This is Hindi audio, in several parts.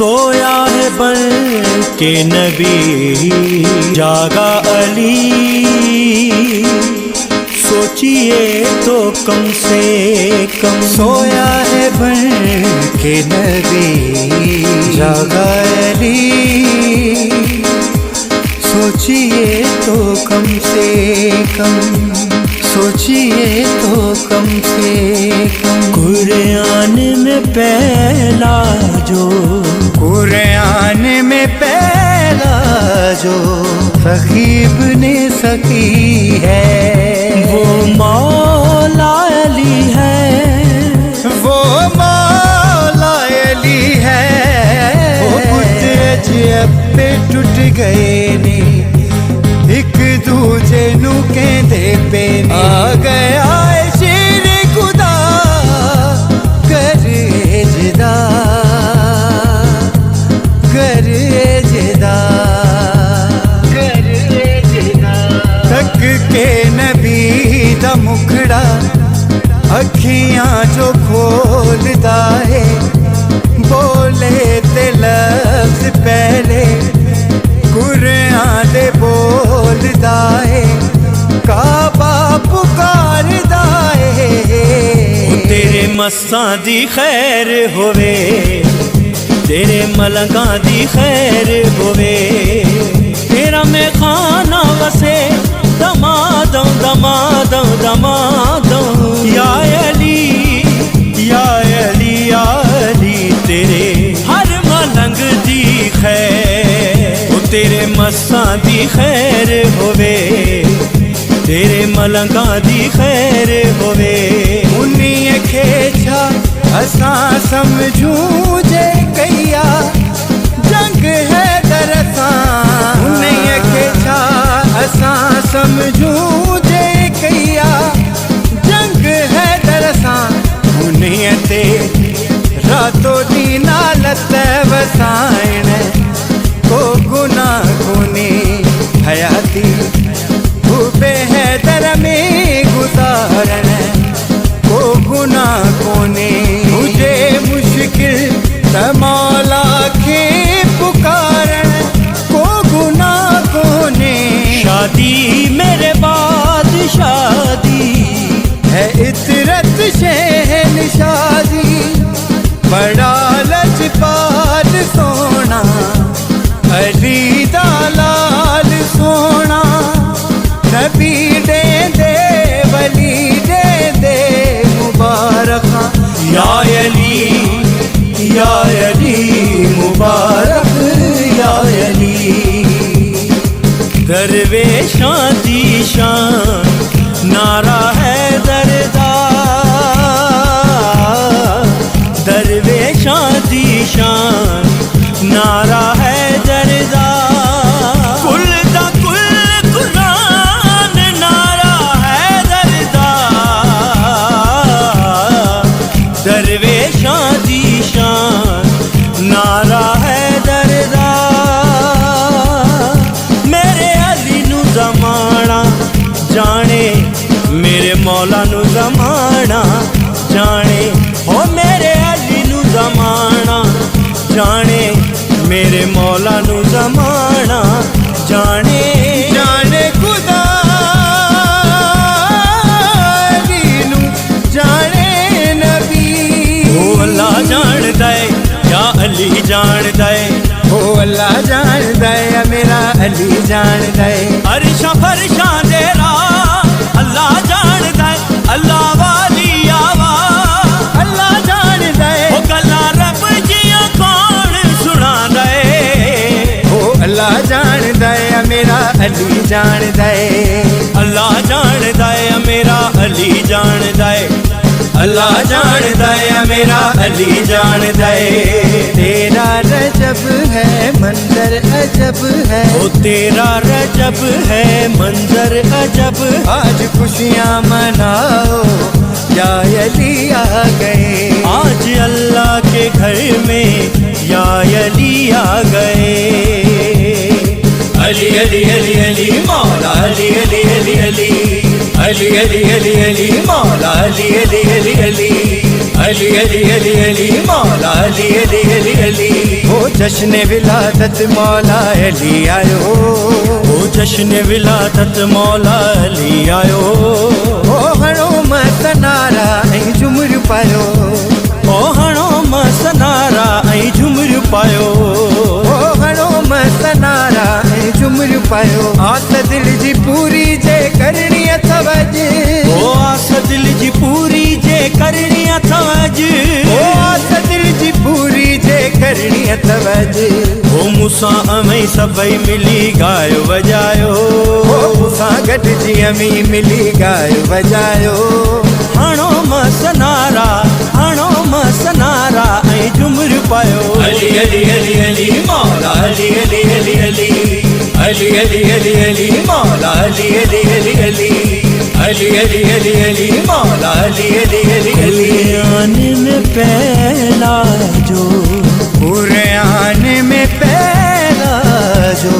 सोया है बन के नबी जागा अली, सोचिए तो कम से कम। सोया है बन के नबी जागा अली, सोचिए तो कम से कम, सोचिए तो कम से कम। कुरान में पहला जो, कुरान में पहला जो सखीब ने सखी है, वो मौला अली है, वो मौला अली है। वो पुत्र जब पे टूट गए ने, एक दूजे नू कहंदे पे ने, आ गया शेर खुदा कर जिदा, कर जिदा, कर जिदा। तक के नबी दा मुखड़ा अखियां जो खोलदा है, बोले ते लफ्ज़ पहले कुरान दे बोलदा है, काबा पुकारदा है। तेरे मस्सां दी खैर होवे, तेरे मलंगा दी खैर होवे, तेरा मैं खाना वसे दमादों दमादों दमादों। या अली या अली या अली, तेरे हर मलंग दी खैर, तेरे मस्सां दी खैर होवे, तेरे मलंगा दी खैर होवे। उन्हीं खेचा असां समझूं जे कैया जंग है दरसां, उन्हीं खेचा असां समझूं जे कैया जंग है दरसां। उन्हीं ते रातों दी नालत वसाइण, को गुनाह गुनी हयाती खूबे है दर में गुजारन, को गुनाह कोने मुझे मुश्किल मौला के पुकारन, को गुनाह कोने। शादी मेरे बाद शादी है इतरत शहन शादी, बड़ा लजपाल सोना अली दा लाल सोना। नबी दे दे वली दे दे मुबारक, या अली या अली मुबारक या अली। दरवेशां दी शान नारा है दरदा, दरवेशां दी शान नारा है दरदा। कुल दा कुल कुरान नारा है दरदा, दरवेशां दी शान नारा है दरदा। मेरे अली नू ज़माना जाने, मेरे मौला नू ज़माना जाने, हो मेरे अली नू ज़माना जाने, मेरे मौला नू ज़माना जाने। जाने खुदा अली नू जाने नबी, ओ अल्लाह जानदा है या अली जानदा है, ओ अल्लाह जानदा है मेरा अली जानदा है। अरशा फरशा दे राह अल्लाह जानदा है, अल्लाह वाली आवा अल्लाह जानदा है, ओ गल्लां रब जियां कौन सुनांदा है। ओ अल्लाह जानदा है मेरा अली जानदा है, अल्लाह जानदा है मेरा अली जानदा है, अल्लाह जानदा है मेरा अली जानदा है। तेरा रजब है मंजर अजब है, ओ तेरा रजब है मंजर अजब। आज खुशियाँ मनाओ या अली आ गए, आज अल्लाह के घर में या अली आ गए। अली अली अली अली मौला अली अली अली अली अली अली अली अली मौला अली अली अली अली अली अली अली अली मौला अली अली अली अली। हो जश्न विलादत मौला अली आयो, ओ जश्न विलादत मौला अली आयो। ओ हणो मस्त नारा ऐं झुमर पायो, ओ हणो मस्त नारा ऐं झुमर पायो। ओ हणो मस्त नारा ऐं झुमर पायो। आस दिल जी पूरी जे करणी अथव अॼु, ओ आस दिल जी पूरी जे करणी अथव अॼु, ओ आस दिल जी पूरी जे करणी अथव अॼु। ओ मूंसां अमई सभई मिली ॻायो वॼायो, ओ मूंसां गॾिजी अमी मिली ॻायो वॼायो। हणो मस्त नारा, हणो मस्त नारा ऐं झुमर पायो। अली अली अली अली मौला अली अली अली अली अली अली अली अली मौला अली अली अली अली अली अली अली अली मौला अली अली अली अली। आने में पहला जो, पूरे आने में पहला जो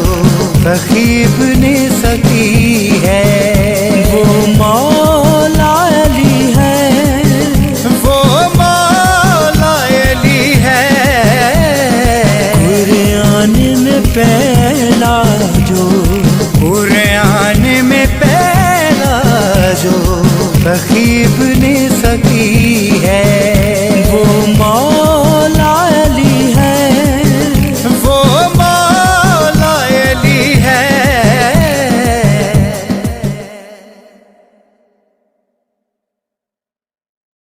रकीब ने सकी है, वो मौला अली है, वो मौला अली है। पूरे आने में पहला जो, पूरे आने में पहला जो रकीब ने सकी है।